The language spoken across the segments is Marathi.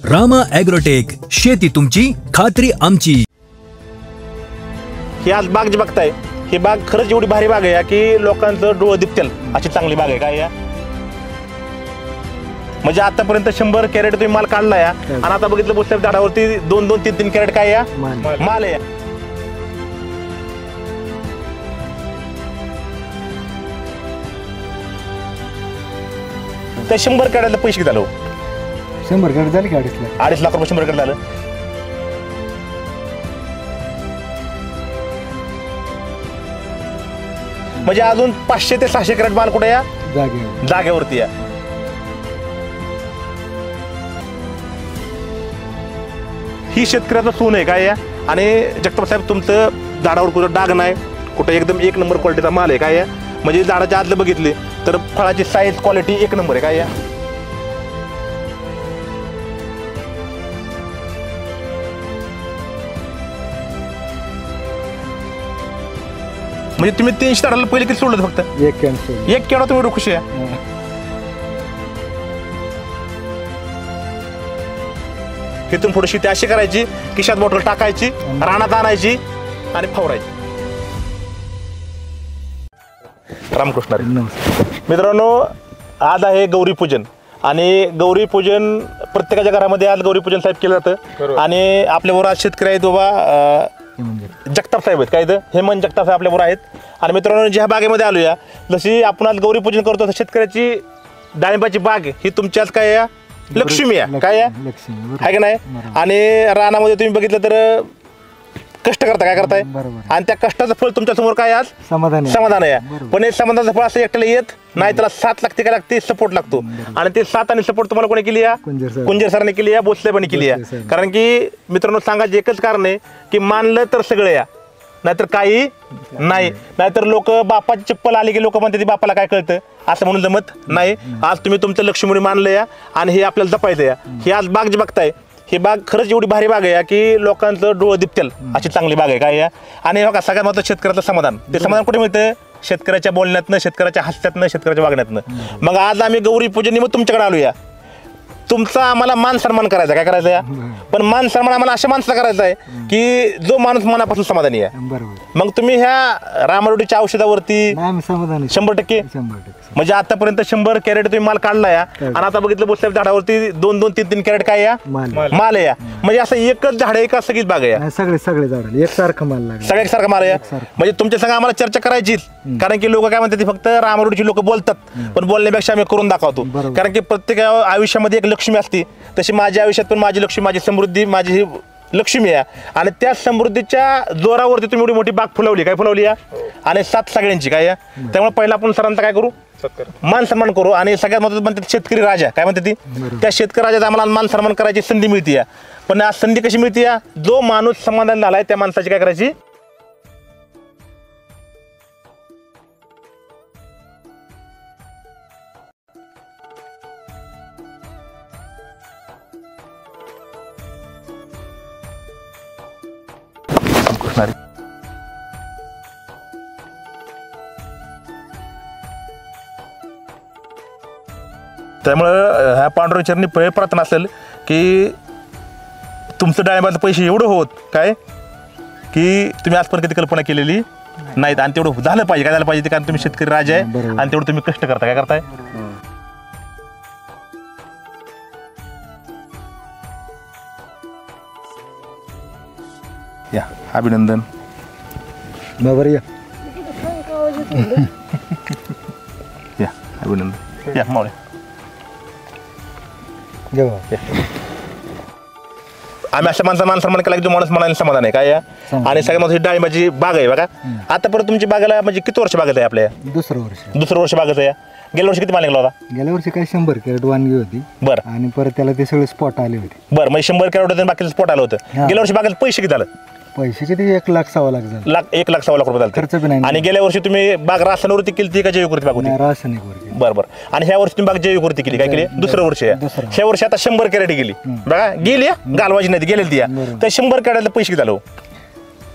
रामा ॲग्रोटेक, शेती तुमची खात्री आमची। ही आज बाग जी बघताय, ही बाग खरंच एवढी भारी बाग आहे की लोकांचं डोळं दिपतील अशी चांगली बाग आहे। काय या म्हणजे आतापर्यंत 100 कॅरेट तुम्ही माल काढला या, आणि आता बघितलं बोलल्या झाडावरती 2-2, 3-3 कॅरेट काय या माल आहे। त्या 100 कॅरेटला पैसे किती झाले? 100 कॅरेट झाले की 2.5 लाख रुपये 100 कॅरेट झालं। म्हणजे अजून 500 ते 600 कॅरेट माल कुठे या जागेवरती या। ही शेतकऱ्याचं सोन आहे काय या। आणि जगताप साहेब तुमचं झाडावर कुठं डाग नाही, कुठं एकदम 1 नंबर क्वालिटीचा माल आहे काय या। म्हणजे झाडाच्या आतलं बघितले तर फळाची साईज क्वालिटी 1 नंबर आहे काय या। म्हणजे तुम्ही 300 झाडाला पहिले किती सोडलं? फक्त एक केवढा तुम्ही खुशी आहे। इथून पुढे शेती अशी करायची, खिशात बॉटल टाकायची, रानात आणायची आणि फवारायची। रामकृष्ण मित्रांनो, आज आहे गौरीपूजन आणि गौरीपूजन प्रत्येकाच्या घरामध्ये आज गौरीपूजन साहेब केलं जातं। आणि आपल्याबरोबर आज शेतकरी आहेत बाबा जगताप साहेब आहेत, काय इथं हेमंत जगताप साहेब आपल्याबरोबर आहेत। आणि मित्रांनो, ज्या बागेमध्ये आलो या, जशी आपण आज गौरीपूजन करतो शेतकऱ्याची डाळिंबाची बाग ही तुमच्याच काय या लक्ष्मी आहे काय या आहे की नाही। आणि रानामध्ये तुम्ही बघितलं तर कष्ट करता काय करताय, आणि त्या कष्टाचं फळ तुमच्या समोर काय आज समाधान आहे। पण हे समाधानाचं फळ असं एकट्याला येत नाही, त्याला साथ लागते काय लागते, सपोर्ट लागतो। आणि ते साथ आणि सपोर्ट तुम्हाला कोणी केली या? कुंजर सरांनी केली या, भोसलेबांनी केली या। कारण की मित्रांनो, सांगायचं एकच कारण आहे की मानलं तर सगळं या, नाहीतर काही नाही। नाहीतर लोक बापाची चप्पल आली की लोक म्हणते बापाला काय कळतं, असं म्हणून जमत नाही। आज तुम्ही तुमचं लक्ष्मी मानलं या, आणि हे आपल्याला जपायचं या। ही आज बाग जी बघताय, ही बाग खरंच एवढी भारी बाग आहे की लोकांचं डोळं दिपतील अशी चांगली बाग आहे काय या। आणि बघा, सगळ्यात महत्त्वाचं शेतकऱ्याचं समाधान, ते समाधान कुठे मिळतं? शेतकऱ्याच्या बोलण्यातनं, शेतकऱ्याच्या हास्यातनं, शेतकऱ्याच्या वागण्यातनं। मग आज आम्ही गौरीपूजन निमित्त तुमच्याकडे आलो या। तुमचा आम्हाला मान सन्मान करायचा, काय करायचं या? पण मान सन्मान आम्हाला अशा माणसाला करायचा आहे की जो माणूस मनापासून समाधानी आहे। मग तुम्ही ह्या रामारोडीच्या औषधावरती 100%, म्हणजे आतापर्यंत 100 कॅरेट तुम्ही माल काढला या, आणि आता बघितलं बोलल्या झाडावरती 2-2, 3-3 कॅरेट काय या माल या। म्हणजे असं एकच झाड आहे का सगळीच बाग आहे? सगळे झाड एकसारखं माल लागला, सगळ्या एकसारखं माल या। म्हणजे तुमच्या संग आम्हाला चर्चा करायचीच, कारण की लोक काय म्हणतात, फक्त रामारोडीची लोक बोलतात, पण बोलण्यापेक्षा आम्ही करून दाखवतो। कारण की प्रत्येक आयुष्यामध्ये एक लक्ष्मी असते, तशी माझ्या आयुष्यात पण माझी लक्ष्मी, माझी समृद्धी, माझी ही लक्ष्मी आहे। आणि त्या समृद्धीच्या जोरावरती तुम्ही एवढी मोठी बाग फुलवली, काय फुलवली या, आणि साथ सगळ्यांची काय या। त्यामुळे पहिला आपण सरांचा काय करू, मान सन्मान करू। आणि सगळ्यात महत्त्वाचं म्हणतात शेतकरी राजा, काय म्हणते ती, त्या शेतकरी राजाचा आम्हाला मान सन्मान करायची संधी मिळते। पण आज संधी कशी मिळते? जो माणूस समाधान झालाय त्या माणसाची काय करायची, त्यामुळं ह्या पांडुरंगाचरणी प्रार्थना असेल की तुमचं डाळिंबाचे पैसे एवढं होत काय की तुम्ही आजपर्यंत कधी कल्पना केलेली नाहीत। आणि तेवढं झालं पाहिजे, काय झालं पाहिजे, कारण तुम्ही शेतकरी राजा आहे आणि तेवढं तुम्ही कष्ट करता, काय करताय। या अभिनंदन या अभिनंदन या मावळे। आम्ही अशा माणसा मान सन्मान केला की जो माणूस मनाने समाधान आहे काय या। आणि सगळ्यात महत्त्वाची डाळिंबाची बाग आहे बघा। आतापर्यंत तुमची बागेला म्हणजे किती वर्ष बागेत आहे आपल्या? दुसरं वर्ष बागेत आहे। गेल्या वर्षी किती माल निघाला होता? गेल्या वर्षी काही 100 कॅरेट वांगी होती। बरं, आणि परत त्याला ते सगळे स्पॉट आले होते। बरं, म्हणजे 100 कॅरेट होते, बाकीचं स्पॉट आलं होतं। गेल्या वर्षी बागेला पैसे किती झालं? पैसे किती 1 लाख 1.25 लाख झाले। 1 लाख 1.25 लाख रुपये खर्च झाले। बी नाही। आणि गेल्या वर्षी तुम्ही बाग रासायनिकवरती केली का जैविकवरती बाग होती? रासायनिकवरती। बरं। आणि ह्या वर्षी तुम्ही बाग जैविकवरती केली, काय केली? दुसरं वर्ष आहे। ह्या वर्षी आता 100 कॅरेट गेली बघा, गेली घालवायची नाही गेलेली ती। तर 100 कॅरेटला पैसे किती झालं?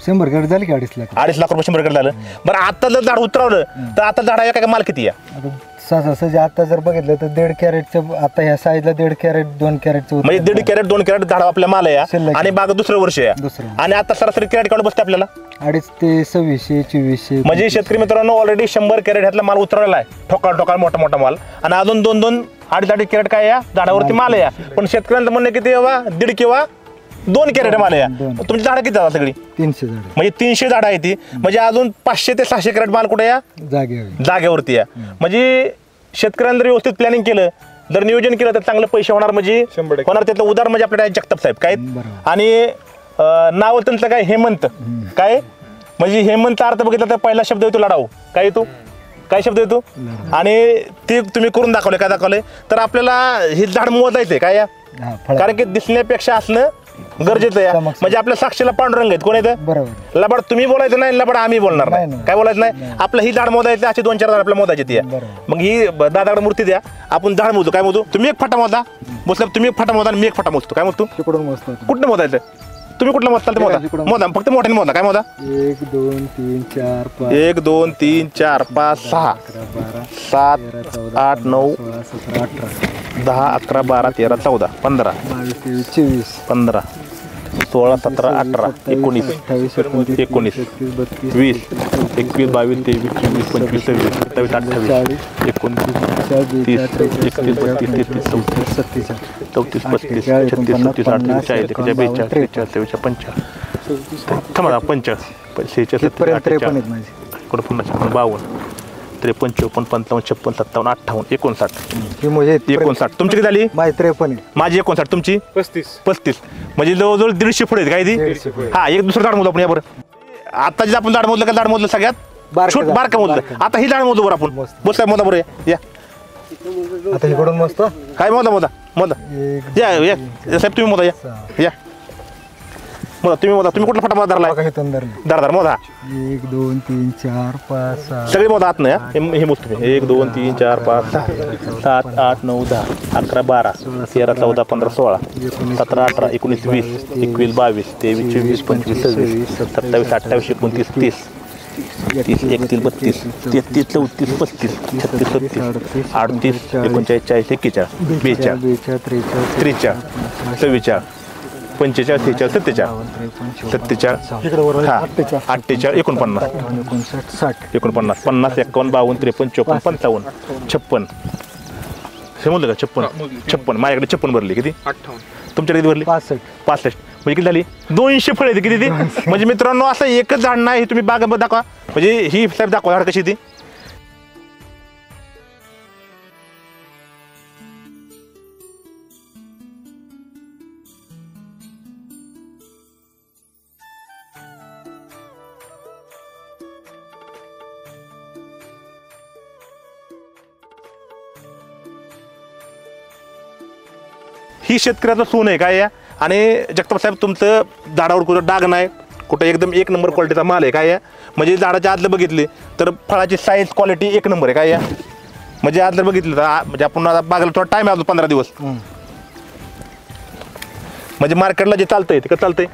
100 कॅरेट झाले की 2.5 लाख 2.5 लाख रुपये 100 कॅरेट झालं। बरं, आता जर झाड उतरवलं तर आता झाडाला काय माल किती आहे? सहजासहजी आता जर बघितलं तर 1.5 कॅरेटचं आता ह्या साईजला 1.5 कॅरेट 2 कॅरेटचं म्हणजे 1.5 कॅरेट 2 कॅरेट झाड आपल्या माल आहे शिल्लक. आणि बाग दुसरं वर्ष आहे दुसरं. आणि आता सरासरी कॅरेट काढून बसते आपल्याला 2.5 ते 2600 2400 म्हणजे शेतकरी मित्रांनो ऑलरेडी 100 कॅरेट ह्यातला माल उतरवलेला आहे ठोकाळ मोठा मोठा माल आणि अजून 2 2.5 कॅरेट काय या झाडावरती माल आहे पण शेतकऱ्यांचं म्हणणं किती बाबा 1.5 किंवा 2 कॅरेट माल आहे तुमची झाडं किती जातात सगळी 300 झाड म्हणजे 300 झाडं आहे ती म्हणजे अजून 500 ते 600 कॅरेट माल कुठे या जागेवरती या म्हणजे शेतकऱ्यांनी जर व्यवस्थित प्लॅनिंग केलं जर नियोजन केलं तर चांगले पैसे होणार म्हणजे होणार त्यातलं उदाहरण म्हणजे आपल्याला जगताप साहेब काय आणि नाव त्यांचं काय हेमंत काय म्हणजे हेमंत अर्थ बघितला तर पहिला शब्द येतो लढाऊ काय येतो काय शब्द येतो आणि ते तुम्ही करून दाखवले काय दाखवले तर आपल्याला हे झाड मोजायचंय काय या कारण की दिसण्यापेक्षा असणं गरजेचं आहे म्हणजे आपल्या साक्षीला पांडुरंग आहेत कोण येतं बरोबर लबाड तुम्ही बोलायचं नाही लबाड आम्ही बोलणार नाही काय बोलायचं नाही आपलं ही झाड मोजायचं असे 2-4 झाड आपल्याला मोजायची ती मग ही दादाकडे मूर्ती द्या आपण झाड मोजू काय मोजू तुम्ही एक फाटा मोजा बसल्या तुम्ही एक फाटा मोजा आणि मी एक फाटा मोजतो काय मोजतो तिकडून मस्त कुठं मोजायचं तुम्ही कुठलं मोजताल ते मोजा मोजा फक्त मोठ्याने मोजा काय मोजा 1 2 3 4 5 1 2 3 4 5 6 7 8 9 16 17 18 10 11 12 13 14 15 22 23 15 16 17 18 19 19 20 21 22 23 24 25 26 27 28 29 30 31 32 33 34 35 36 37 38 39 थांबा 45 46 47 52 53 54 55 56 57 58 59 ही म्हणजे 59 तुमची किती झाली माझी 53 माझी 59 तुमची 35 म्हणजे जवळजवळ 150 फुट आहेत काय ती हा एक दुसरं झाड मोजलं आपण यावर आता जे आपण झाड मोजलं का झाड मोजलं सगळ्यात छोट बारकं मोजलं आता ही झाड मोजू बरं आपण बस काय मोजा बरं या आता इकडून मस्त काय मोजा या साहेब तुम्ही मोजा या मोजा तुम्ही कुठला फटा मोजा धरला धर मोजा 1 2 3 4 5 6 सगळे मोजा आत नाही हे मोजतो मी 1 2 3 4 5 6 7 8 9 10 11 12 13 14 15 16 17 18 19 20 21 22 23 24 25 26 27 28 29 30 30 31 32 33 34 35 36 37 38 39 40 41 42 43 44 45 46 47 47 हा 48 49 50 51 52 53 54 55 56 हे म्हणलं का 56 माझ्याकडे 56 भरली किती 58 तुमच्याकडे किती भरली 65 म्हणजे किती झाली 200 फळे किती ती म्हणजे मित्रांनो असं एकच झाड नाही तुम्ही बाग दाखवा म्हणजे ही साहेब दाखवा झाड कशी ती ही शेतकऱ्याचं सोन आहे काय या आणि जगताप साहेब तुमचं झाडावर कुठं डाग नाही कुठं एकदम 1 नंबर क्वालिटीचा माल आहे काय या म्हणजे झाडाच्या आतलं बघितले तर फळाची साईज क्वालिटी 1 नंबर आहे काय या म्हणजे आतलं बघितलं तर म्हणजे आपण आता बागेला थोडा टाइम आहे अजून 15 दिवस म्हणजे मार्केटला जे चालतंय ते कसं चालतंय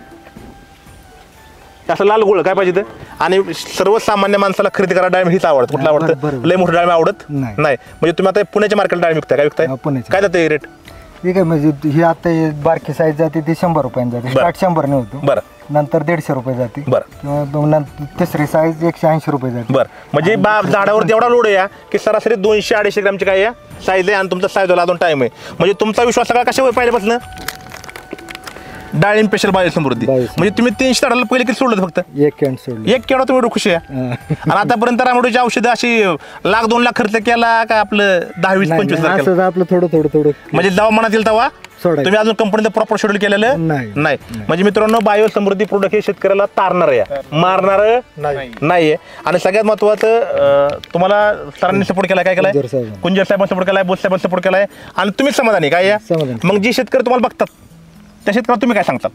असं लाल गोळ काय पाहिजे आणि सर्वसामान्य माणसाला खरेदी करा डाळिंब हीच आवडतं कुठलं आवडतं लय मोठं डाळिंब आवडत नाही म्हणजे तुम्ही आता पुण्याच्या मार्केटला डाळिंब विकताय काय विकताय काय जातं रेट ठीक आहे म्हणजे ही आता बारकी साईज जाते ती 100 रुपयांनी जाते स्टार्ट 100 ने होतो बरं नंतर 150 रुपये जाते बरं किंवा तिसरी साईज 180 रुपये जाते बरं म्हणजे झाडावरती एवढा लोड आहे की सरासरी 200-250 ग्रॅमची काय या साईज आहे आणि तुमचा साईज होला अजून टाइम आहे म्हणजे तुमचा विश्वास सगळा कशावर पहिल्यापासून डाळिंब स्पेशल बायो समृद्धी म्हणजे तुम्ही 300 झाडाला पहिले किती सोडलं फक्त एक कॅन सोडलं एक केवढा तुम्ही खुशी आहे आणि आतापर्यंत रामडोची औषधं अशी 1-2 लाख खर्च केला का आपलं 10-20-25 लाख असं आपलं थोडं म्हणजे जेव्हा मनात येईल तेव्हा तुम्ही अजून कंपनीचं प्रॉपर शेड्यूल केलेलं नाही म्हणजे मित्रांनो बायो समृद्धी प्रोडक्ट हे शेतकऱ्याला तारणार आहे मारणार नाहीये आणि सगळ्यात महत्वाचं तुम्हाला सरांनी सपोर्ट केलाय काय केलाय कुंजर साहेबांनी सपोर्ट केलाय बोस साहेबांनी सपोर्ट केलाय आणि तुम्ही समाधानी काय या मग जी शेतकरी तुम्हाला बघतात त्या शेतकऱ्याला तुम्ही काय सांगतात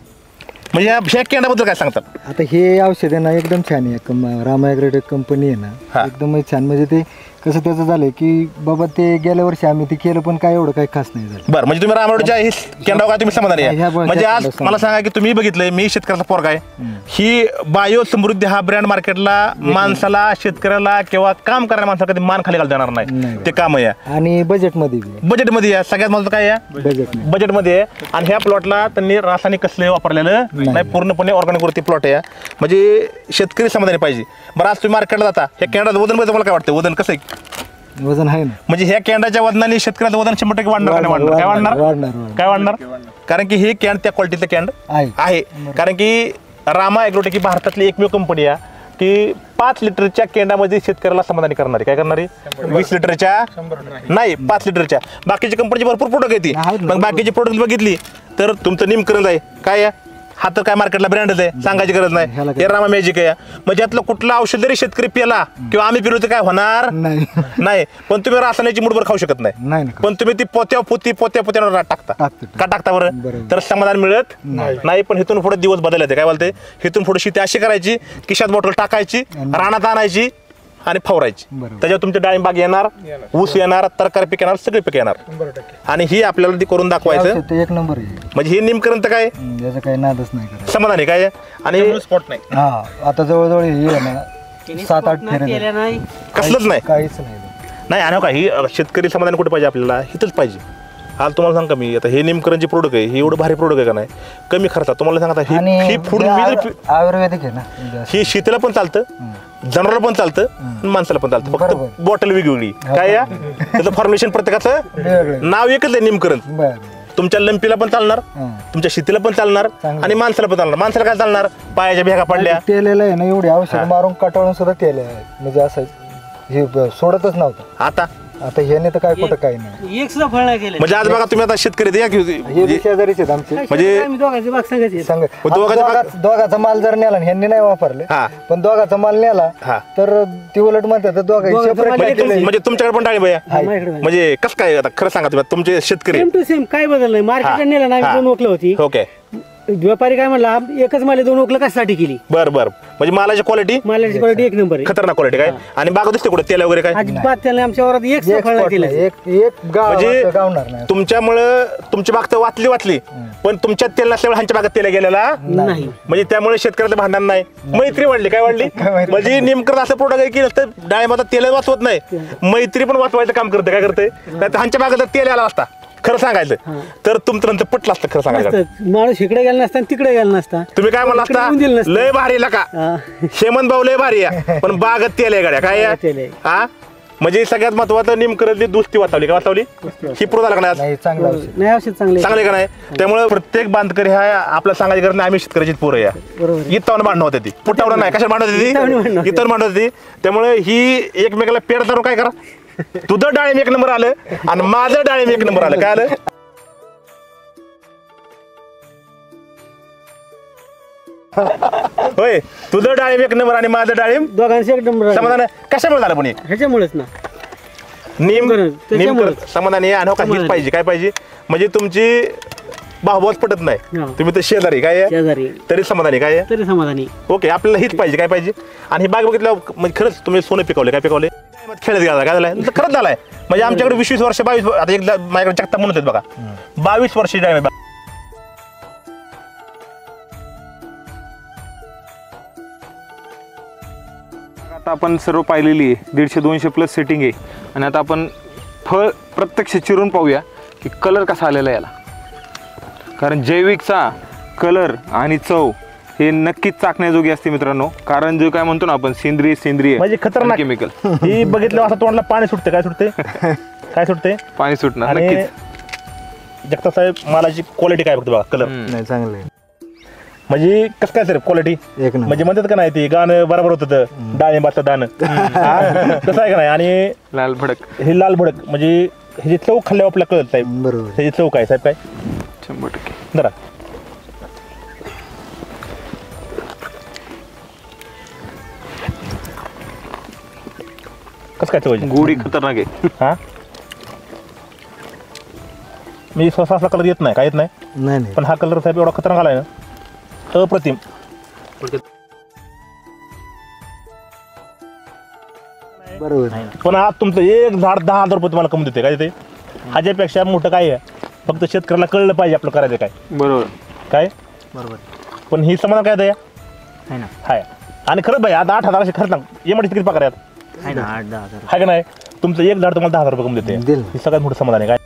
म्हणजे ह्या केंद्राबद्दल काय सांगतात आता हे औषध आहे ना एकदम छान आहे रामा ॲग्रोटेक कंपनी आहे ना एकदम छान म्हणजे ते कसं त्याचं झालंय की बाबा ते गेल्या वर्षी आम्ही ते केलं पण काय एवढं काही खास नाही झालं. बरं, म्हणजे तुम्ही रामरोडच्या ही केंद्रावर काय तुम्ही समाधानी आहे? ह्या म्हणजे आज समाधानी. मला सांगा की तुम्ही बघितलंय, मी शेतकऱ्याचा पोरगा आहे, ही बायो समृद्धी हा ब्रँड मार्केटला माणसाला, शेतकऱ्याला किंवा काम करणाऱ्या माणसाला कधी मान खाली घालता येणार नाही. नाही. ते काम आहे आणि बजेटमध्ये बी बजेटमध्ये आहे. सगळ्यात महत्त्वाचं काय आहे? बजेट बजेटमध्ये आहे. आणि ह्या प्लॉटला त्यांनी रासायनिक कसले वापरलेलं नाही, पूर्णपणे ऑर्गॅनिक वरती प्लॉट आहे. म्हणजे शेतकरी समाधानी पाहिजे. बरं, आज तुम्ही मार्केटला जाता, ह्या कॅन्डाचं वजन बद्दल मला काय वाटतं? वजन कसं आहे? वजन आहे ना. म्हणजे ह्या कॅन्डाच्या वजनाने शेतकऱ्याचं वजन 100% वाढणार का नाही वाढणार? काय वाढणार? काय वाढणार? कारण की हे कॅन्ड त्या क्वालिटीचं कॅन्ड आहे. कारण की रामा ॲग्रोटेक ही भारतातली एकमेव कंपनी आहे की 5 लिटरच्या कॅन्डामध्ये शेतकऱ्याला समाधानी करणारी. काय करणारी? 20 लिटरच्या नाही, 5 लिटरच्या. बाकीची कंपनीची भरपूर प्रोडक्ट येते. मग बाकीची प्रोडक्ट बघितली तर तुमचं निमकरण आहे काय आहे? हा तर काय मार्केटला ब्रँडच आहे, सांगायची गरज नाही. हे रामा मॅजिक आहे. म्हणजे यातलं कुठलं औषध जरी शेतकरी पिला किंवा आम्ही पिलो तर काय होणार नाही. पण तुम्ही रासायनिकची मुठभर खाऊ शकत नाही. पण तुम्ही ती पोत्यावर टाकता का टाकता बरं? तर समाधान मिळत नाही. पण इथून पुढे दिवस बदलले. काय बोलते? इथून पुढे शेती अशी करायची, खिशात बॉटल टाकायची, रानात आणायची आणि फवारायची. त्याच्यावर तुमचे डाळिंब बाग येणार, ऊस येणार, तरकारी पीक येणार, सगळे पीक येणार. आणि ही आपल्याला ती करून दाखवायचं. एक नंबर आहे. म्हणजे हे निमकरण तर काय याचं काही नादच नाही करायचं. समाधानी काय आणि स्पॉट नाही. हा, आता जवळजवळ हे आहे ना 7-8 फेऱ्या नाही, कसलंच नाही, काहीच नाही. आणि काही शेतकरी समाधान कुठे पाहिजे आपल्याला? इथंच पाहिजे. आज तुम्हाला सांगा मी आता हे निमकरणचे प्रोडक्ट आहे, हे एवढं भारी प्रोडक्ट आहे का नाही, कमी खर्चात तुम्हाला सांगता. ही फूड आयुर्वेदिक आहे ना, ही शेतीला पण चालतं, जनावराला पण चालतं, माणसाला पण चालतं. फक्त बॉटल वेगवेगळी. काय या त्याचं फॉर्म्युलेशन प्रत्येकाचं नाव एकच आहे, निमकरण. तुमच्या लंपीला पण चालणार, तुमच्या शेतीला पण चालणार आणि माणसाला पण चालणार. माणसाला काय चालणार? पायाच्या भेगा पडल्या तेलेलं आहे ना, एवढी औषध मारून कटाळून सुद्धा तेल आहे. म्हणजे असं हे सोडतच नव्हतं. आता ह्याने तर काय कुठं काही नाही, एक सुद्धा फळ नाही केलं. म्हणजे आज बघा तुम्ही आता शेतकरी शेजारीच आहेत आमचे. म्हणजे दोघाचा माल जर नेला ह्यांनी नाही वापरले, पण दोघाचा माल नेला तर ती उलट म्हणतात दोघांची सेपरेट. म्हणजे तुमच्याकडे पण डाळिंब आहे. म्हणजे कसं काय आता खरं सांगा तुम्ही, तुमचे शेतकरी सेम टू सेम काय बदल नाही. मार्केटला नेला ना, 2 ओकलं होती. ओके. व्यापारी काय म्हणला, एकच माल 2 ओकलं कशासाठी केली? बरं. म्हणजे मालाची क्वालिटी एक नंबर आहे, खतरनाक क्वालिटी. काय आणि बागा दिसते कुठे तेल वगैरे काय? अजिबात त्याला आमच्या वरात एक फळ नाही केलं. म्हणजे तुमच्यामुळं तुमची बाग तर वाचली, पण तुमच्यात तेल नसल्यामुळे ह्यांच्या बागात तेल गेलेला नाही. म्हणजे त्यामुळे शेतकऱ्याचं भांडण नाही, मैत्री वाढली. काय वाढली? म्हणजे नेमकं असं प्रोडक्ट आहे की नुसतं डाळिंबाचा तेल वाचवत नाही, मैत्री पण वाचवायचं काम करते. काय करते? नाही तर ह्यांच्या बागात तेल आला असता खरं सांगायचं तर तुमचं नंतर पटलं असतं. खरं सांगायचं माणूस इकडे गेला नसता, तिकडे गेला नसता. तुम्ही काय म्हणला असता? लय भारी का हेमंत भाऊ लय भारी आहे, पण बागत तेल आहे गाड्या. काय हा म्हणजे सगळ्यात महत्वाचं निमकरतली दुस्ती वाचवली. काय वाचवली? ही प्रो झाला का नाही? चांगले का नाही? त्यामुळे प्रत्येक बांधकरी हा आपला सांगायची गरज नाही, आम्ही शेतकऱ्याची पोरं या. इथं भांडणं होते ती, पुटावलं नाही. कशाला भांडत होती? इथं भांडत होती. त्यामुळे ही एकमेकाला पेड धरून काय करा, तुझं डाळिंब 1 नंबर आलं आणि माझं डाळिंब 1 नंबर आलं. काय आलं? होय, तुझं डाळिंब 1 नंबर आणि माझं डाळिंब दोघांचे 1 नंबर समाधान. कशामुळे झालं? पण ह्याच्यामुळेच ना, नेमकं समाधान आहे. आणि हीच पाहिजे. काय पाहिजे? म्हणजे तुमची भावभावच पटत नाही, तुम्ही तर शेजारी. काय तरी समाधानी. काय तरी समाधानी. ओके, आपल्याला हीच पाहिजे. काय पाहिजे? आणि ही बाग बघितलं म्हणजे खरंच तुम्ही सोनं पिकवले. काय पिकवले? खेळत गेला. काय झालाय? खरंच झालाय. म्हणजे आमच्याकडे 20 वर्ष 22 आता एकदा माझ्याकडे चक्ता म्हणत बघा, 22 वर्ष डाळिंब. आता आपण सर्व पाहिलेली आहे, 150-200 प्लस सेटिंग आहे. आणि आता आपण फळ प्रत्यक्ष चिरून पाहूया की कलर कसा आलेला आहे याला. कारण जैविकचा कलर आणि चव हे नक्कीच चाकण्याजोगी असते मित्रांनो. कारण जो काय म्हणतो ना आपण सेंद्रिय म्हणजे खतरनाक केमिकल, ही बघितलं असं तोंडला पाणी सुटते. काय सुटते? काय सुटते? पाणी सुटणार. आणि नक्कीच जगताप साहेब मालाची क्वालिटी काय बघतो बघा, कलर नाही चांगलं आहे. म्हणजे कसं काय सर क्वालिटी? म्हणजे म्हणतात का नाही ते गाणं बरोबर होतं, डाळिंबाचं दाणं. कसं आहे का नाही? आणि लाल भडक, हे लाल भडक म्हणजे ह्याची चव खाल्ल्यावर आपल्याला कळत साहेब. बरोबर. ह्याची चव काय साहेब? काय 100% जरा कसं काय चव? गोडी खतरनाक आहे. हा मी स्वसा असला कलर येत नाही, काय येत नाही. पण हा कलर साहेब एवढा खतरनाक आलाय ना, अप्रतिम. बरोबर पण आज तुमचं एक झाड 10,000 रुपये तुम्हाला कमी देते काय ते ह्याच्यापेक्षा मोठं काय आहे फक्त शेतकऱ्याला कळलं पाहिजे आपलं करायचं काय बरोबर काय बरोबर पण ही समाधान काय द्या आहे ना हाय आणि खरंच भाई आता 8,000 खर्च ना एमआयडी किती पगार आहेत आहे ना 8-10 हजार हाय का नाही तुमचं एक झाड तुम्हाला 10,000 रुपये कमी देते दिलं. हे सगळ्यात मोठं समाधान आहे काय